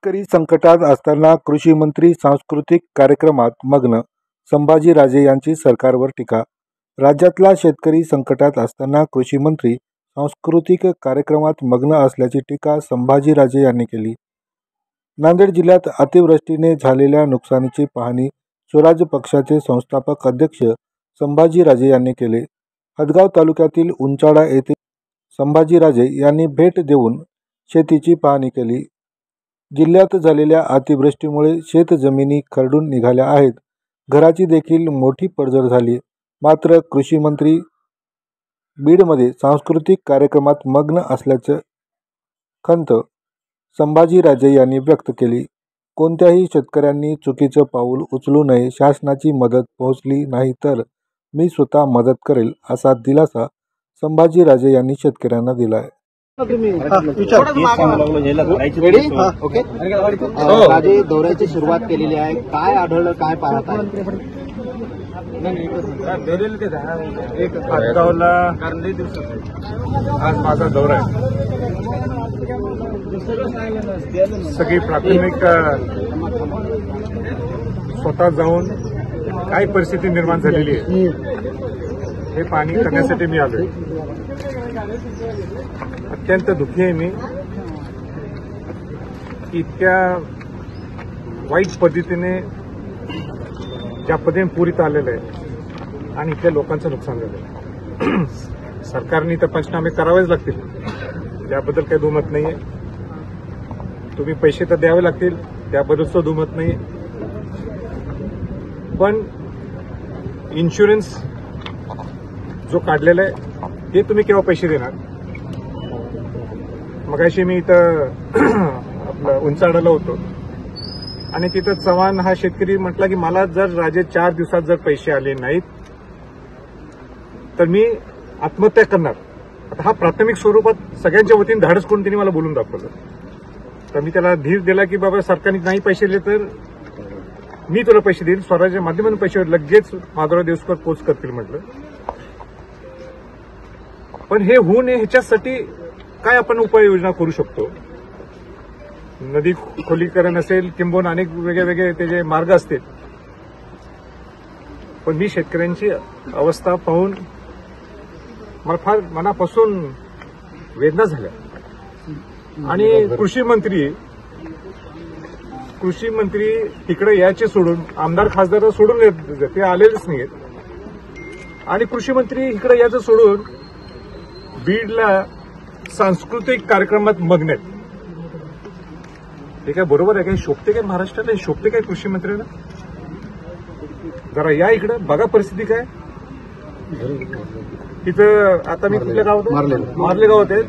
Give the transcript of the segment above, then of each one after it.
शेतकरी संकटात असताना कृषी मंत्री सांस्कृतिक कार्यक्रमात मग्न, संभाजीराजे यांची सरकारवर टीका. राज्यातला शेतकरी संकटात असताना कृषी मंत्री सांस्कृतिक कार्यक्रमात मग्न असल्याची टीका संभाजीराजे यांनी केली. नांदेड जिल्ह्यात अतिवृष्टीने झालेल्या नुकसानीची पाहणी स्वराज पक्षाचे संस्थापक अध्यक्ष संभाजीराजे यांनी केले. हदगाव तालुक्यातील उंचाडा येथे संभाजीराजे यांनी भेट देऊन शेतीची पाहणी केली. जिल्ह्यात झालेल्या अतिवृष्टीमुळे शेतजमिनी खरडून निघाल्या आहेत. घराची देखील मोठी पडझड झाली. मात्र कृषी मंत्री बीडमध्ये सांस्कृतिक कार्यक्रमात मग्न असल्याचं खंत संभाजीराजे यांनी व्यक्त केली. कोणत्याही शेतकऱ्यांनी चुकीचं पाऊल उचलू नये. शासनाची मदत पोहोचली नाही तर मी स्वतः मदत करेल असा दिलासा संभाजीराजे यांनी शेतकऱ्यांना दिलाय. राजे दौऱ्याची सुरुवात केलेली आहे. काय आढळलं, काय पाहत आहे? एक हदगावला आज माझा दौरा आहे. सगळी प्राथमिक स्वतः जाऊन काय परिस्थिती निर्माण झालेली आहे हे पाहणी करण्यासाठी मी आलोय. अत्यंत दुःखी आहे मी की इतक्या वाईट पद्धतीने ज्या पद्धतीने पुरीत आलेलं आहे आणि इथल्या लोकांचं नुकसान झालेलं आहे. सरकारने तर पंचनामे करावेच लागतील, त्याबद्दल काही दुमत नाहीये. तुम्ही पैसे तर द्यावे लागतील, त्याबद्दलच दुमत नाही. पण इन्शुरन्स जो काढलेला आहे ते तुम्ही केव्हा पैसे देणार? मगाशी मी इथं आपलं उंचाडाला होतो आणि तिथं चव्हाण हा शेतकरी म्हटला की मला जर राजे 4 दिवसात जर पैसे आले नाहीत तर मी आत्महत्या करणार. आता हा प्राथमिक स्वरूपात सगळ्यांच्या वतीने धाडस करून त्यांनी मला बोलून दाखवलं. तर मी त्याला धीर दिला की बाबा सरकारने नाही पैसे दिले तर मी तुला पैसे देईल, स्वराज्य माध्यमातून पैसे लगेच माधवराव देवसकर पोच करतील म्हटलं. पण हे होऊ नये ह्याच्यासाठी काय आपण उपाययोजना करू शकतो? नदी खोलीकरण असेल किंबहुना अनेक वेगळे त्याचे मार्ग असतील. पण मी शेतकऱ्यांची अवस्था पाहून मला फार मनापासून वेदना झाल्या. आणि कृषी मंत्री तिकडे यायचे सोडून, आमदार खासदार सोडून ते आलेलेच नाहीत. आणि कृषी मंत्री इकडे यायचं सोडून बीडला सांस्कृतिक कार्यक्रमात मग्न आहेत. हे काय बरोबर आहे? काही शोभते काय महाराष्ट्राला? शोभते काय कृषी मंत्र्यांना? जरा या इकडे बघा परिस्थिती काय. तिथं आता मी कुठल्या गावात, मारले गावात आहे,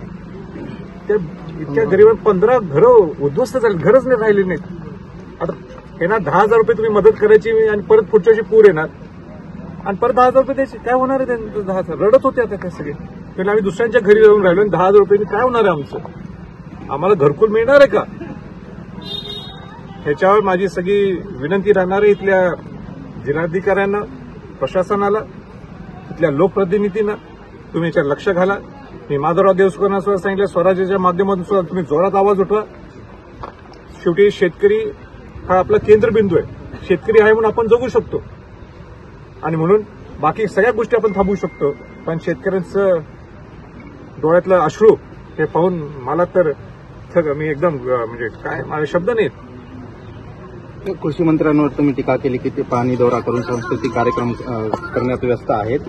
ते इतक्या गरीब 15 घरं उद्ध्वस्त झाली, घरच नाही राहिले नाहीत. आता यांना 10,000 रुपये तुम्ही मदत करायची आणि परत पुढच्या वर्षी पूर येणार आणि परत 10,000 रुपये द्यायचे. काय होणार आहे त्यांचं? 10,000 रडत होते आता काय सगळे. पहिले आम्ही दुसऱ्यांच्या घरी जाऊन राहिलो आणि 10,000 रुपयांनी काय होणार आहे आमचं? आम्हाला घरकुल मिळणार आहे का? ह्याच्यावर माझी सगळी विनंती राहणार आहे इथल्या जिल्हाधिकाऱ्यांना, प्रशासनाला, इथल्या लोकप्रतिनिधींना. तुम्ही याच्यावर लक्ष घाला. मी माधवराव देवसकरांना सुद्धा सांगितलं, स्वराज्याच्या माध्यमातून सुद्धा तुम्ही जोरात आवाज उठवा. शेवटी शेतकरी हा आपला केंद्रबिंदू आहे. शेतकरी आहे म्हणून आपण जगू शकतो आणि म्हणून बाकी सगळ्या गोष्टी आपण थांबवू शकतो. पण शेतकऱ्यांचं डोळ्यातलं अश्रू हे पाहून मला तर मी एकदम म्हणजे काय, माझे शब्द नाहीत. कृषी मंत्र्यांवर तुम्ही टीका केली की ते पाहणी दौरा करून सांस्कृतिक कार्यक्रम करण्यात व्यस्त आहेत.